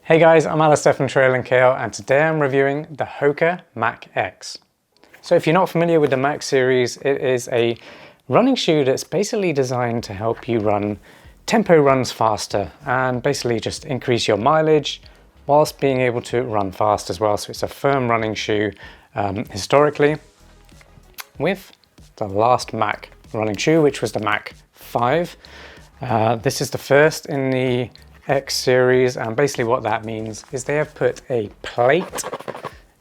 Hey guys, I'm Alistair from Trail and Kale, and today I'm reviewing the HOKA Mach X. So if you're not familiar with the Mach series, it is a running shoe that's basically designed to help you run tempo runs faster and basically just increase your mileage whilst being able to run fast as well. So it's a firm running shoe historically, with the last Mach running shoe, which was the Mach 5. This is the first in the X series, and basically what that means is they have put a plate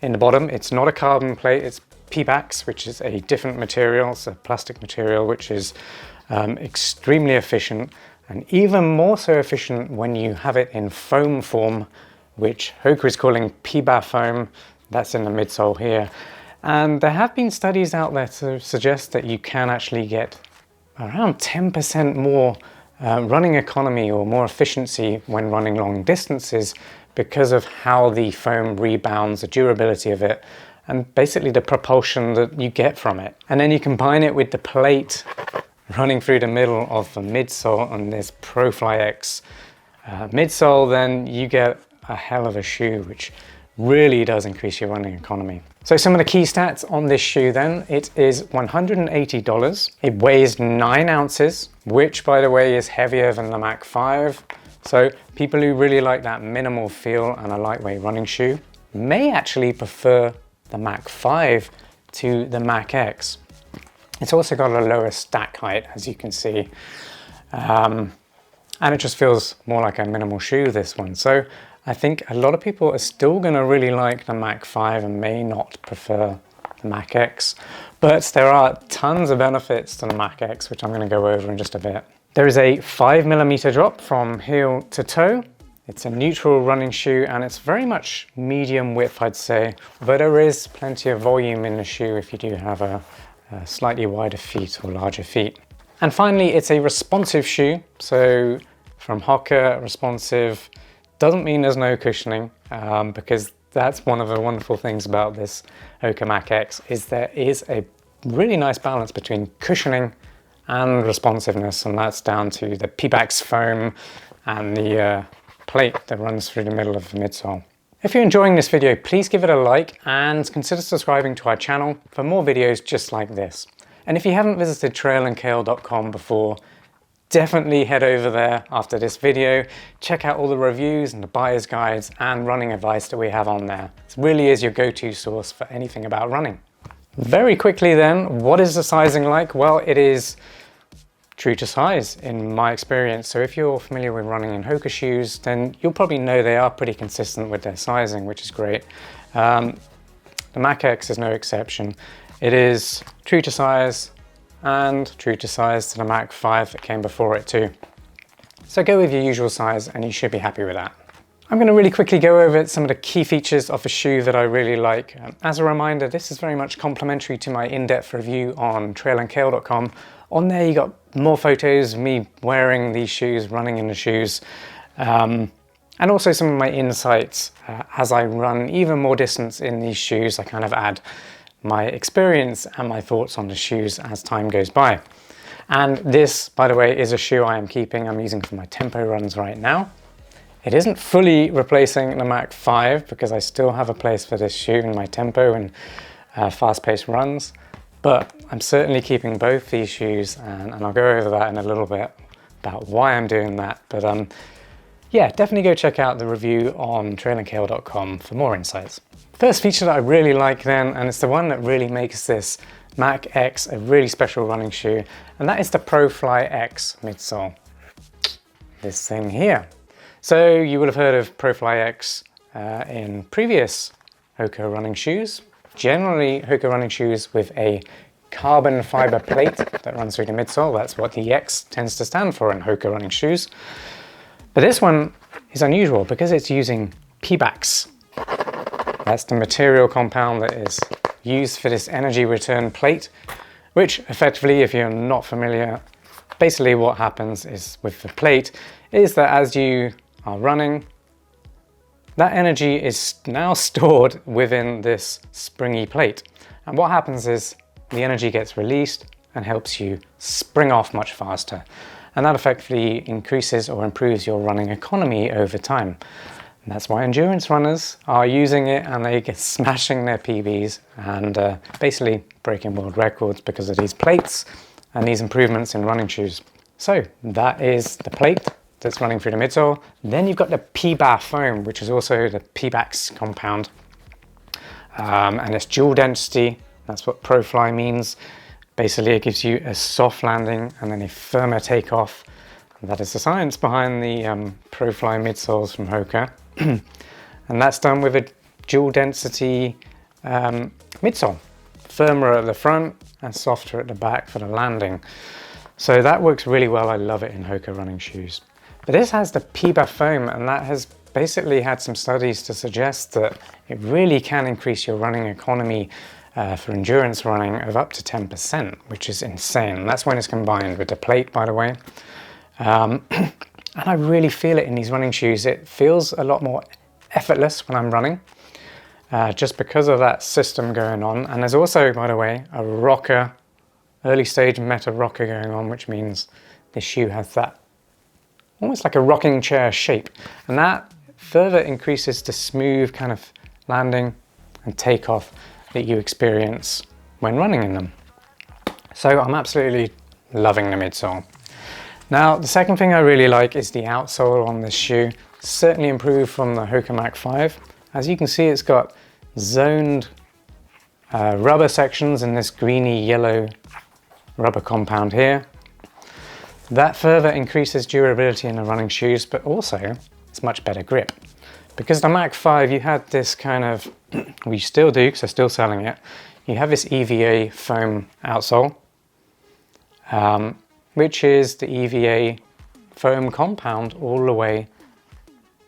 in the bottom. It's not a carbon plate, it's Pebax, which is a different material. It's a plastic material which is extremely efficient, and even more so efficient when you have it in foam form, which HOKA is calling Peaba Foam. That's in the midsole here. And there have been studies out there to suggest that you can actually get around 10% more running economy or more efficiency when running long distances because of how the foam rebounds, the durability of it, and basically the propulsion that you get from it. And then you combine it with the plate running through the middle of the midsole on this ProFlyX midsole, then you get a hell of a shoe, which really does increase your running economy. So some of the key stats on this shoe then, it is $180. It weighs 9 ounces, which by the way is heavier than the Mach 5. So people who really like that minimal feel and a lightweight running shoe may actually prefer the Mach 5 to the Mach X. It's also got a lower stack height, as you can see. And it just feels more like a minimal shoe, this one. So I think a lot of people are still going to really like the Mach 5 and may not prefer the Mach X. But there are tons of benefits to the Mach X, which I'm going to go over in just a bit. There is a 5mm drop from heel to toe. It's a neutral running shoe and it's very much medium width, I'd say. But there is plenty of volume in the shoe if you do have a slightly wider feet or larger feet. And finally, it's a responsive shoe. So from HOKA, responsive doesn't mean there's no cushioning, because that's one of the wonderful things about this HOKA Mach X, is there is a really nice balance between cushioning and responsiveness, and that's down to the Pebax foam and the plate that runs through the middle of the midsole. If you're enjoying this video, please give it a like and consider subscribing to our channel for more videos just like this. And if you haven't visited trailandkale.com before, definitely head over there after this video. Check out all the reviews and the buyer's guides and running advice that we have on there. It really is your go-to source for anything about running. Very quickly then, what is the sizing like? Well, it is true to size in my experience. So if you're familiar with running in HOKA shoes, then you'll probably know they are pretty consistent with their sizing, which is great. The Mach X is no exception. It is true to size, and true to size to the Mach 5 that came before it too. So go with your usual size and you should be happy with that. I'm going to really quickly go over some of the key features of the shoe that I really like. As a reminder, this is very much complementary to my in-depth review on trailandkale.com. On there you got more photos of me wearing these shoes, running in the shoes, and also some of my insights as I run even more distance in these shoes. I kind of add my experience and my thoughts on the shoes as time goes by. And this, by the way, is a shoe I am keeping. I'm using for my tempo runs right now. It isn't fully replacing the Mach 5 because I still have a place for this shoe in my tempo and fast-paced runs, but I'm certainly keeping both these shoes, and I'll go over that in a little bit about why I'm doing that. But yeah, definitely go check out the review on trailandkale.com for more insights. First feature that I really like then, and it's the one that really makes this Mach X a really special running shoe, and that is the ProFlyX midsole. This thing here. So you would have heard of ProFlyX in previous HOKA running shoes. Generally HOKA running shoes with a carbon fiber plate that runs through the midsole. That's what the X tends to stand for in HOKA running shoes. But this one is unusual because it's using Pebax. That's the material compound that is used for this energy return plate, which effectively, if you're not familiar, basically what happens is with the plate is that as you are running, that energy is now stored within this springy plate. And what happens is the energy gets released and helps you spring off much faster. And that effectively increases or improves your running economy over time. And that's why endurance runners are using it and they get smashing their PBs and basically breaking world records because of these plates and these improvements in running shoes. So that is the plate that's running through the midsole. Then you've got the Peaba Foam, which is also the Pebax compound. And it's dual density. That's what ProFly means. Basically, it gives you a soft landing and then a firmer takeoff. And that is the science behind the ProFly midsoles from HOKA. And that's done with a dual density midsole. Firmer at the front and softer at the back for the landing. So that works really well. I love it in HOKA running shoes. But this has the Peaba Foam, and that has basically had some studies to suggest that it really can increase your running economy for endurance running of up to 10%, which is insane. That's when it's combined with the plate, by the way. And I really feel it in these running shoes. It feels a lot more effortless when I'm running, just because of that system going on. And there's also, by the way, a rocker, early stage meta rocker going on, which means this shoe has that almost like a rocking chair shape. And that further increases the smooth kind of landing and takeoff that you experience when running in them. So I'm absolutely loving the midsole. Now, the second thing I really like is the outsole on this shoe. Certainly improved from the HOKA Mach 5. As you can see, it's got zoned rubber sections in this greeny yellow rubber compound here. That further increases durability in the running shoes, but also it's much better grip. Because the Mach 5, you had this kind of, we still do because they're still selling it, you have this EVA foam outsole, which is the EVA foam compound all the way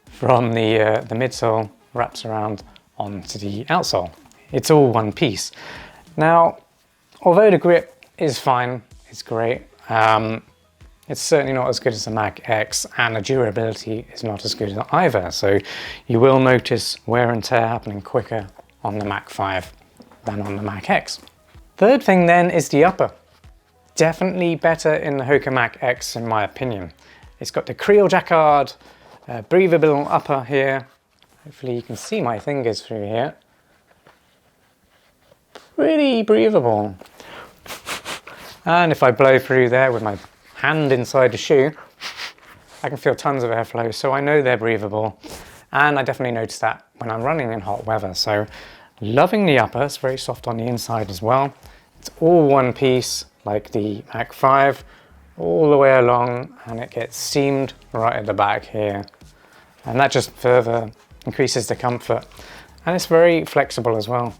from the midsole wraps around onto the outsole. It's all one piece. Now, although the grip is fine, it's great, it's certainly not as good as the Mach X, and the durability is not as good either. So you will notice wear and tear happening quicker on the Mach 5 than on the Mach X. Third thing then is the upper. Definitely better in the HOKA Mach X in my opinion. It's got the Creel jacquard, breathable upper here. Hopefully you can see my fingers through here. Pretty breathable. And if I blow through there with my hand inside the shoe, I can feel tons of airflow, so I know they're breathable. And I definitely notice that when I'm running in hot weather. So loving the upper, it's very soft on the inside as well. It's all one piece, like the Mach 5, all the way along, and it gets seamed right at the back here. And that just further increases the comfort. And it's very flexible as well.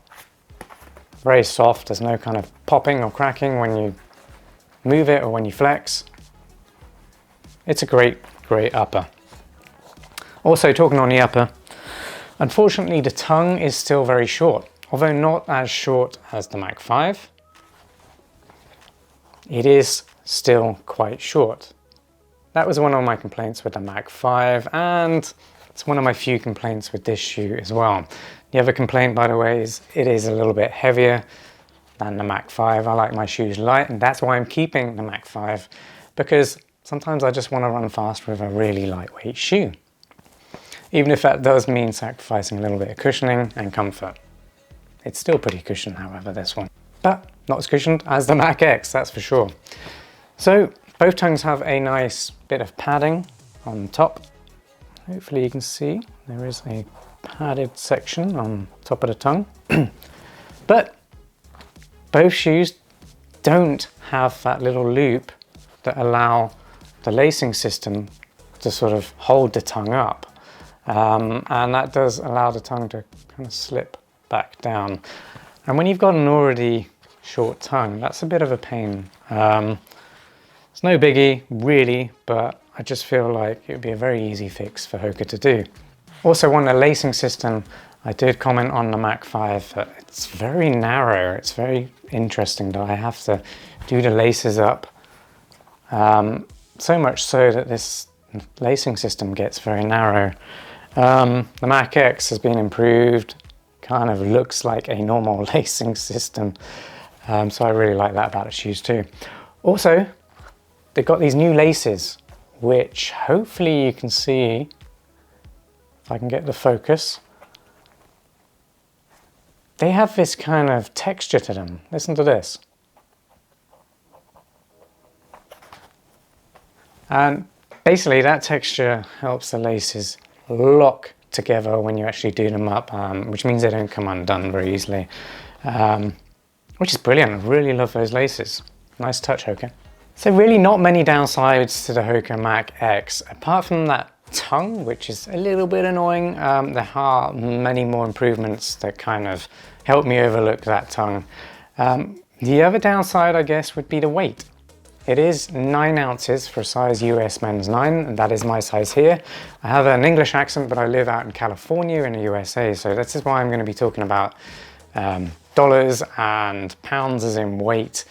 Very soft, there's no kind of popping or cracking when you move it or when you flex. It's a great, great upper. Also, talking on the upper, unfortunately the tongue is still very short, although not as short as the Mach 5. It is still quite short. That was one of my complaints with the Mach 5, and it's one of my few complaints with this shoe as well. The other complaint, by the way, is it is a little bit heavier than the Mach 5. I like my shoes light, and that's why I'm keeping the Mach 5, because sometimes I just want to run fast with a really lightweight shoe. Even if that does mean sacrificing a little bit of cushioning and comfort. It's still pretty cushioned, however, this one. But not as cushioned as the Mach X, that's for sure. So both tongues have a nice bit of padding on top. Hopefully you can see there is a padded section on top of the tongue. But both shoes don't have that little loop that allow the lacing system to sort of hold the tongue up. And that does allow the tongue to kind of slip back down. And when you've got an already short tongue, that's a bit of a pain. It's no biggie, really, but I just feel like it would be a very easy fix for HOKA to do. Also, on the lacing system, I did comment on the Mach 5 that it's very narrow. It's very interesting that I have to do the laces up. So much so that this lacing system gets very narrow. The Mach X has been improved, kind of looks like a normal lacing system. So I really like that about the shoes too. Also, they've got these new laces, which hopefully you can see if I can get the focus. They have this kind of texture to them. Listen to this. And basically that texture helps the laces lock together when you actually do them up, which means they don't come undone very easily, which is brilliant. I really love those laces. Nice touch, HOKA. So really not many downsides to the HOKA Mach X, apart from that tongue, which is a little bit annoying. There are many more improvements that kind of help me overlook that tongue. The other downside, I guess, would be the weight. It is 9 ounces for a size US men's 9, and that is my size here. I have an English accent, but I live out in California in the USA, so this is why I'm going to be talking about dollars and pounds as in weight,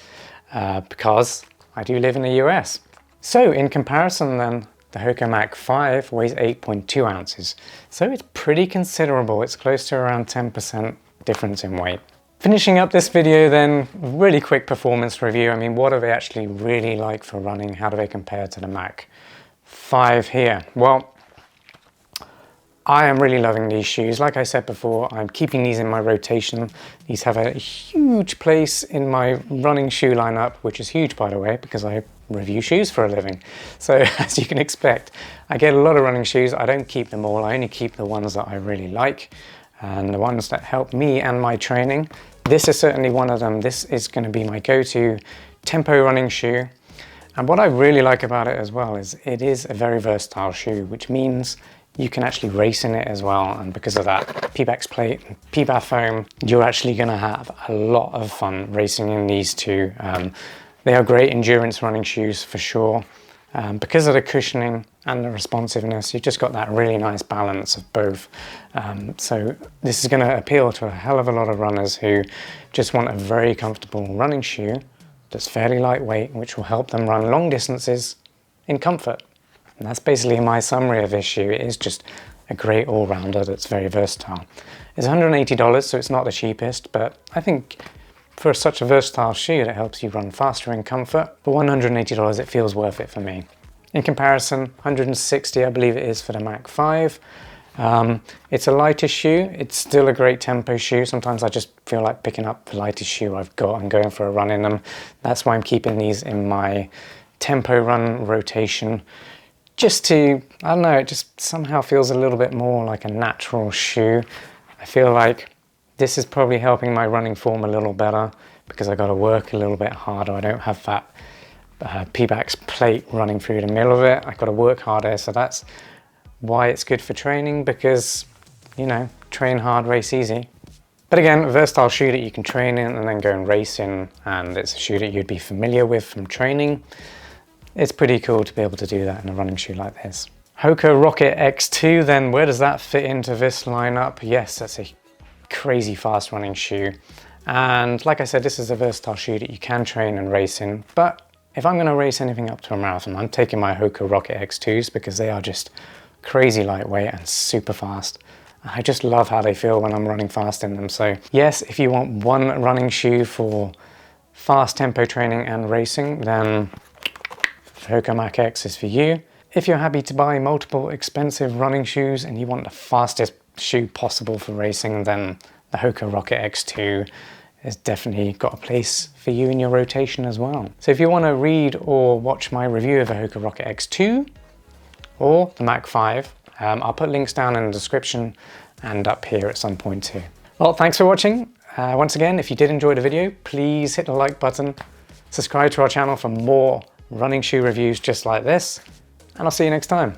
because I do live in the US. So in comparison then, the HOKA Mach 5 weighs 8.2 ounces. So it's pretty considerable. It's close to around 10% difference in weight. Finishing up this video then, really quick performance review. I mean, what are they actually really like for running? How do they compare to the Mach 5 here? Well, I am really loving these shoes. Like I said before, I'm keeping these in my rotation. These have a huge place in my running shoe lineup, which is huge, by the way, because I review shoes for a living. So as you can expect, I get a lot of running shoes. I don't keep them all. I only keep the ones that I really like and the ones that help me and my training. This is certainly one of them. This is going to be my go-to tempo running shoe. And what I really like about it as well is it is a very versatile shoe, which means you can actually race in it as well. And because of that Pebax plate and Peaba Foam, you're actually going to have a lot of fun racing in these two. They are great endurance running shoes for sure. Because of the cushioning and the responsiveness, you've just got that really nice balance of both. So this is going to appeal to a hell of a lot of runners who just want a very comfortable running shoe that's fairly lightweight, which will help them run long distances in comfort. And that's basically my summary of this shoe. It is just a great all-rounder that's very versatile. It's $180, so it's not the cheapest, but I think for such a versatile shoe that helps you run faster in comfort, for $180 it feels worth it for me. In comparison, $160 I believe it is for the Mach 5. It's a lighter shoe. It's still a great tempo shoe. Sometimes I just feel like picking up the lightest shoe I've got and going for a run in them. That's why I'm keeping these in my tempo run rotation. Just to, I don't know, it just somehow feels a little bit more like a natural shoe. I feel like this is probably helping my running form a little better because I got to work a little bit harder. I don't have that Pebax plate running through the middle of it. I got to work harder, so that's why it's good for training, because, you know, train hard, race easy. But again, a versatile shoe that you can train in and then go and race in, and it's a shoe that you'd be familiar with from training. It's pretty cool to be able to do that in a running shoe like this. HOKA Rocket X2 then, where does that fit into this lineup? Yes, that's a crazy fast running shoe. And like I said, this is a versatile shoe that you can train and race in. But if I'm going to race anything up to a marathon, I'm taking my HOKA Rocket X2s because they are just crazy lightweight and super fast. I just love how they feel when I'm running fast in them. So yes, if you want one running shoe for fast tempo training and racing, then HOKA Mach X is for you. If you're happy to buy multiple expensive running shoes and you want the fastest shoe possible for racing, then the HOKA Rocket X2 has definitely got a place for you in your rotation as well. So if you want to read or watch my review of the HOKA Rocket X2 or the Mach 5, I'll put links down in the description and up here at some point too. Well, thanks for watching. Once again, if you did enjoy the video, please hit the like button, subscribe to our channel for more running shoe reviews just like this, and I'll see you next time.